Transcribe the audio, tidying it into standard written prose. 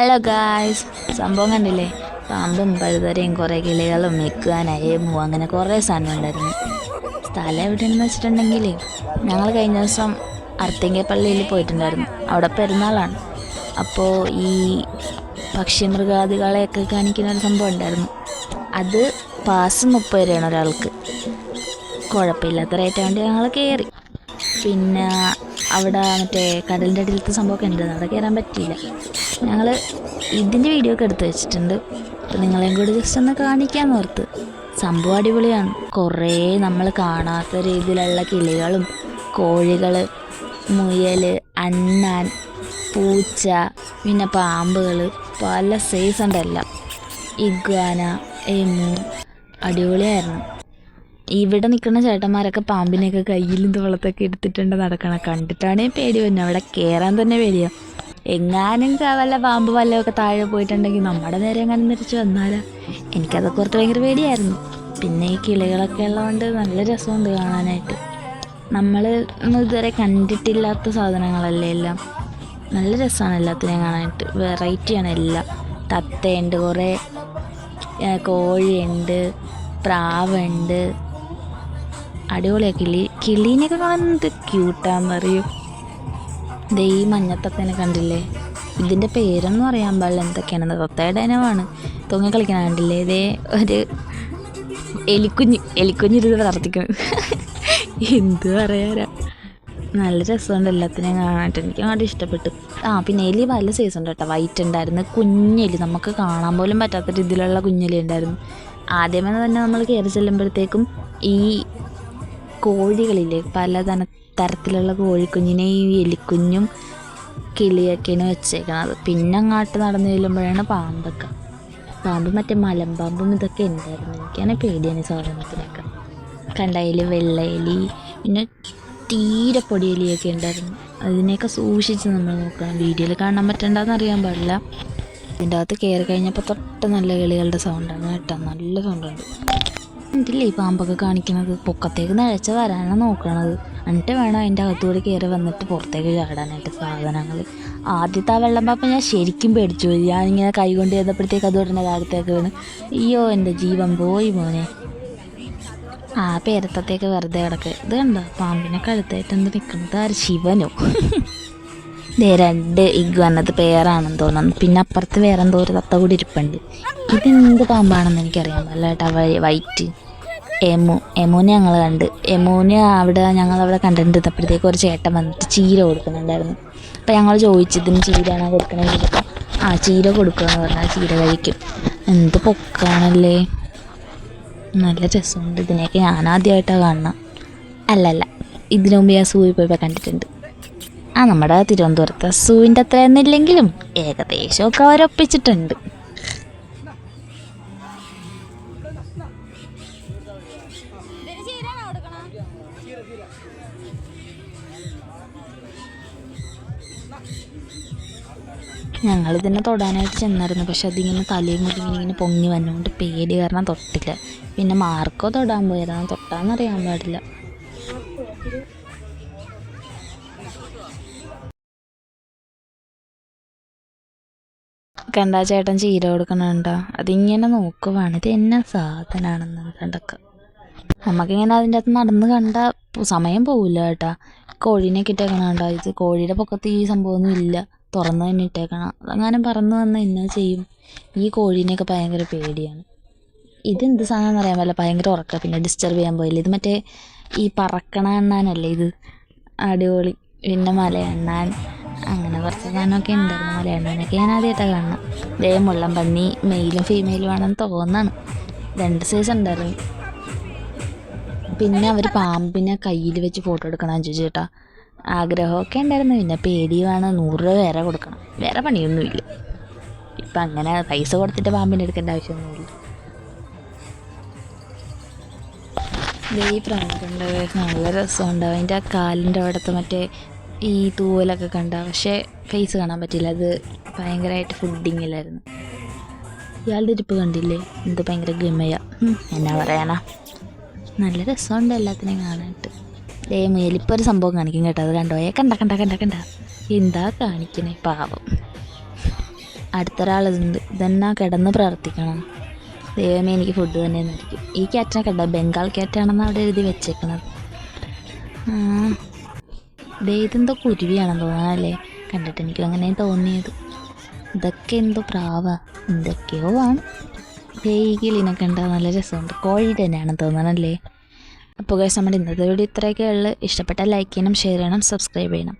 Hello guys, സംഭവം കണ്ടില്ലേ? പാമ്പും പഴുതരയും കുറേ കിളികളും മെക്കുവാനേമു അങ്ങനെ കുറേ സാധനം ഉണ്ടായിരുന്നു. സ്ഥലം എവിടെയെന്ന് വെച്ചിട്ടുണ്ടെങ്കിൽ ഞങ്ങൾ കഴിഞ്ഞ ദിവസം അർത്തിങ്കപ്പള്ളിയിൽ പോയിട്ടുണ്ടായിരുന്നു. അവിടെ പെരുന്നാളാണ്. അപ്പോൾ ഈ പക്ഷിമൃഗാദികളെയൊക്കെ കാണിക്കുന്ന ഒരു സംഭവം ഉണ്ടായിരുന്നു. അത് പാസ് 30 രൂപയാണ് ഒരാൾക്ക്. കുഴപ്പമില്ലാത്ത റേറ്റ് വേണ്ടി ഞങ്ങൾ കയറി. പിന്നെ അവിടെ മറ്റേ കടലിൻ്റെ അടിയിലത്തെ സംഭവമൊക്കെ ഉണ്ട്, അവിടെ കയറാൻ പറ്റിയില്ല. ഞങ്ങൾ ഇതിൻ്റെ വീഡിയോ ഒക്കെ എടുത്ത് വെച്ചിട്ടുണ്ട്. അപ്പോൾ നിങ്ങളെയും കൂടി ജസ്റ്റ് ഒന്ന് കാണിക്കാമെന്ന് ഓർത്ത്. സംഭവം അടിപൊളിയാണ്. കുറേ നമ്മൾ കാണാത്ത രീതിയിലുള്ള കിളികളും കോഴികൾ, മുയൽ, അണ്ണാൻ, പൂച്ച, പിന്നെ പാമ്പുകൾ, പല സൈസ് ഉണ്ടെല്ലാം. ഇഗ്വാന, എമു, അടിപൊളിയായിരുന്നു. ഇവിടെ നിൽക്കുന്ന ചേട്ടന്മാരൊക്കെ പാമ്പിനെയൊക്കെ കയ്യിലും തോളത്തൊക്കെ എടുത്തിട്ടുണ്ട് നടക്കണം. കണ്ടിട്ടാണേ പേടി വന്നു. അവിടെ കയറാൻ തന്നെ പേടിയാണ്. എങ്ങാനും വല്ല പാമ്പ് വല്ലതൊക്കെ താഴെ പോയിട്ടുണ്ടെങ്കിൽ നമ്മുടെ നേരെ എങ്ങാനും തിരിച്ച് വന്നാലാ. എനിക്കതൊക്കെ ഓർത്ത് ഭയങ്കര പേടിയായിരുന്നു. പിന്നെ ഈ കിളികളൊക്കെ ഉള്ളതുകൊണ്ട് നല്ല രസമുണ്ട് കാണാനായിട്ട്. നമ്മൾ ഇതുവരെ കണ്ടിട്ടില്ലാത്ത സാധനങ്ങളല്ലേ എല്ലാം. നല്ല രസമാണ് എല്ലാത്തിനെയും കാണാനായിട്ട്. വെറൈറ്റിയാണ് എല്ലാം. തത്തയുണ്ട്, കുറേ കോഴിയുണ്ട്, പ്രാവുണ്ട്. അടിപൊളിയാണ്. കിളീനെയൊക്കെ കാണുന്നത് ക്യൂട്ടാണെന്നറിയും. ദേ ഈ മഞ്ഞത്തത്തേനെ കണ്ടില്ലേ? ഇതിൻ്റെ പേരൊന്നും അറിയാൻ പാടില്ല എന്തൊക്കെയാണെന്ന്. തത്തയുടെ ഇനമാണ്. തൂങ്ങി കളിക്കണ കണ്ടില്ലേ? ഇതേ ഒരു എലിക്കുഞ്ഞിരുന്ന് പ്രാർത്ഥിക്കുന്നു. എന്ത് പറയാനാ. നല്ല രസമുണ്ട് എല്ലാത്തിനെയും കാണാനായിട്ട്. എനിക്ക് അങ്ങോട്ട് ഇഷ്ടപ്പെട്ടു. പിന്നെ എലി പല സൈസ് ഉണ്ട് കേട്ടോ. വൈറ്റ് ഉണ്ടായിരുന്നു, കുഞ്ഞെലി, നമുക്ക് കാണാൻ പോലും പറ്റാത്ത രീതിയിലുള്ള കുഞ്ഞെലി ഉണ്ടായിരുന്നു. ആദ്യമേ തന്നെ നമ്മൾ കയറി ചെല്ലുമ്പോഴത്തേക്കും ഈ കോഴികളില്ലേ, പല തരത്തിലുള്ള കോഴിക്കുഞ്ഞിനെ ഈ എലിക്കുഞ്ഞും കിളിയൊക്കെയാണ് വെച്ചേക്കണത്. പിന്നെ അങ്ങോട്ട് നടന്നു ചെല്ലുമ്പോഴാണ് പാമ്പ് മറ്റേ മലമ്പാമ്പും ഇതൊക്കെ ഉണ്ടായിരുന്നു. എനിക്കാണ് പേടിയാണ് സാധനത്തിനൊക്കെ. കണ്ടയിൽ വെള്ളയെലി, പിന്നെ തീരെ പൊടിയെലിയൊക്കെ ഉണ്ടായിരുന്നു. അതിനെയൊക്കെ സൂക്ഷിച്ച് നമ്മൾ നോക്കണം. വീഡിയോയിൽ കാണാൻ പറ്റണ്ടെന്ന് അറിയാൻ പാടില്ല. ഇതിൻ്റെ അകത്ത് കയറി കഴിഞ്ഞപ്പോൾ തൊട്ട് നല്ല കിളികളുടെ സൗണ്ടാണ് കേട്ടോ. നല്ല സൗണ്ടുണ്ട്. ഇതില്ലേ ഈ പാമ്പൊക്കെ കാണിക്കുന്നത്? പൊക്കത്തേക്ക് നിഴച്ച വരാനാണ് നോക്കണത്. എന്നിട്ട് വേണം അതിൻ്റെ അകത്തുകൂടി കയറി വന്നിട്ട് പുറത്തേക്ക് ചാടാനായിട്ട് സാധനങ്ങൾ. ആദ്യത്തെ ആ വെള്ളം പാമ്പ് ഞാൻ ശരിക്കും പേടിച്ചു പോയി. ഞാനിങ്ങനെ കൈ കൊണ്ട് ചെയ്തപ്പോഴത്തേക്ക് അത് ഉടനെ താഴത്തേക്ക് വീണ്. അയ്യോ, എൻ്റെ ജീവൻ പോയി മോനെ. ആ പേരത്തത്തേക്ക് വെറുതെ കിടക്കുക. ഇത് കണ്ടോ, പാമ്പിനെ കഴുത്തായിട്ട് എന്ത് നിൽക്കുന്നത്? ആര്, ശിവനോ? രണ്ട് ഇഗ്വാനത് പേരാണെന്ന് തോന്നുന്നു. പിന്നെ അപ്പുറത്ത് വേറെ എന്തോ ഒരു തത്ത കൂടി ഇരിപ്പുണ്ട്. ഇതെന്ത് പാമ്പാണെന്ന് എനിക്കറിയാൻ പാടില്ല കേട്ടോ. വൈറ്റ് എമുനെ ഞങ്ങൾ കണ്ട്. എമുനെ ഞങ്ങളവിടെ കണ്ടിരുന്നപ്പോഴത്തേക്ക് ഒരു ചേട്ടൻ വന്നിട്ട് ചീര കൊടുക്കുന്നുണ്ടായിരുന്നു. അപ്പം ഞങ്ങൾ ചോദിച്ചു, ഇതിന് ചീരയാണോ കൊടുക്കണമെന്ന് ചോദിച്ചപ്പോൾ ചീര കൊടുക്കുകയെന്ന് പറഞ്ഞാൽ ചീര കഴിക്കും. എന്ത് പൊക്കാണല്ലേ. നല്ല രസമുണ്ട്. ഇതിനെയൊക്കെ ഞാനാദ്യമായിട്ടാണ് കാണണം. അല്ലല്ല, ഇതിനു മുമ്പ് ഞാൻ സൂവിൽ പോയപ്പോൾ കണ്ടിട്ടുണ്ട്. നമ്മുടെ തിരുവനന്തപുരത്തെ സൂവിൻ്റെ അത്രയൊന്നും ഇല്ലെങ്കിലും ഏകദേശമൊക്കെ അവരൊപ്പിച്ചിട്ടുണ്ട്. ഞങ്ങളിതിനെ തൊടാനായിട്ട് ചെന്നായിരുന്നു. പക്ഷെ അതിങ്ങനെ തലയും കൂടി ഇങ്ങനെ പൊങ്ങി വന്നുകൊണ്ട് പേടി കാരണം തൊട്ടില്ല. പിന്നെ മാർക്കോ തൊടാൻ പോയതാണ്. തൊട്ടാന്നറിയാൻ പാടില്ല. കണ്ടാ ചേട്ടൻ ചീര കൊടുക്കണുണ്ടോ? അതിങ്ങനെ നോക്കുവാണ്. ഇത് എന്നാ സാധനമാണെന്ന് കണ്ടൊക്കെ. നമുക്കിങ്ങനെ അതിൻ്റെ അകത്ത് നടന്ന് കണ്ടാൽ സമയം പോവില്ല കേട്ടാ. കോഴീനെയൊക്കെ ഇട്ടേക്കണം കണ്ടോ. ഇത് കോഴിയുടെ പൊക്കത്ത് ഈ സംഭവമൊന്നും ഇല്ല, തുറന്ന് തന്നെ ഇട്ടേക്കണം. അതങ്ങനെ പറന്ന് വന്നാൽ എന്നാ ചെയ്യും? ഈ കോഴീനെയൊക്കെ ഭയങ്കര പേടിയാണ്. ഇതെന്ത് സാധനം അറിയാൻ പറ്റില്ല. ഭയങ്കര ഉറക്കം. പിന്നെ ഡിസ്റ്റർബ് ചെയ്യാൻ പോയില്ല. ഇത് മറ്റേ ഈ പറക്കണ എണ്ണാനല്ലേ ഇത്. അടിപൊളി. പിന്നെ മലയെണ്ണാൻ, അങ്ങനെ കുറച്ച് സാധനമൊക്കെ ഉണ്ടായിരുന്നു. മലയെണ്ണാനൊക്കെ ഞാൻ ആദ്യമായിട്ടാണ് കാണണം. മുള്ളം പന്നി മെയിലും ഫീമെയിലും ആണെന്ന് തോന്നാണ്. 2 സൈസ് ഉണ്ടായിരുന്നു. പിന്നെ അവർ പാമ്പിനെ കയ്യിൽ വെച്ച് ഫോട്ടോ എടുക്കണമെന്ന് ചോദിച്ചു കേട്ടോ. ആഗ്രഹമൊക്കെ ഉണ്ടായിരുന്നു. പിന്നെ പേടിയുമാണ്. 100 രൂപ വേറെ കൊടുക്കണം. വേറെ പണിയൊന്നുമില്ല. ഇപ്പം അങ്ങനെ പൈസ കൊടുത്തിട്ട് പാമ്പിനെ എടുക്കേണ്ട ആവശ്യമൊന്നുമില്ല. ഈ പ്രാണിക്കുണ്ട്, നല്ല രസമുണ്ട്. അതിൻ്റെ ആ കാലിൻ്റെ അവിടുത്തെ മറ്റേ ഈ തൂവലൊക്കെ കണ്ട. പക്ഷേ ഫേസ് കാണാൻ പറ്റില്ല. അത് ഭയങ്കരമായിട്ട് ഫുഡിങ്ങിലായിരുന്നു. ഇയാളുടെ ഇരിപ്പ് കണ്ടില്ലേ? എന്ത് ഭയങ്കര ഗമയ. എന്നാ പറയാനാ. നല്ല രസമുണ്ട് എല്ലാത്തിനെയും കാണാനായിട്ട്. മുയലിപ്പോൾ ഒരു സംഭവം കാണിക്കും കേട്ടോ. അത് കണ്ടോ? കണ്ട എന്താ കാണിക്കണേ പാവം. അടുത്തൊരാളിതുണ്ട്, ഇതെന്നാ കിടന്ന് പ്രാർത്ഥിക്കണം, ദൈവമേ എനിക്ക് ഫുഡ് തന്നെ എന്നായിരിക്കും. ഈ ക്യാറ്റിനെ കണ്ട ബംഗാൾ ക്യാറ്റാണെന്ന് അവിടെ എഴുതി വെച്ചേക്കണത്. ഇതെന്തോ കുരുവിയാണെന്ന് തോന്നാനല്ലേ, കണ്ടിട്ട് എനിക്കും അങ്ങനെ തോന്നിയത്. ഇതൊക്കെ എന്തോ പ്രാവ എന്തൊക്കെയോ ആണ്. ഈ കിളിനൊക്കെ ഉണ്ടാ നല്ല രസമുണ്ട്, കോഴി തന്നെയാണെന്ന് തോന്നണല്ലേ. അപ്പോൾ ഗൈസ് നമ്മുടെ ഇന്നത്തെ വീഡിയോ ഇത്രയൊക്കെ ഉള്ളു. ഇഷ്ടപ്പെട്ടാൽ ലൈക്ക് ചെയ്യണം, ഷെയർ ചെയ്യണം, സബ്സ്ക്രൈബ് ചെയ്യണം.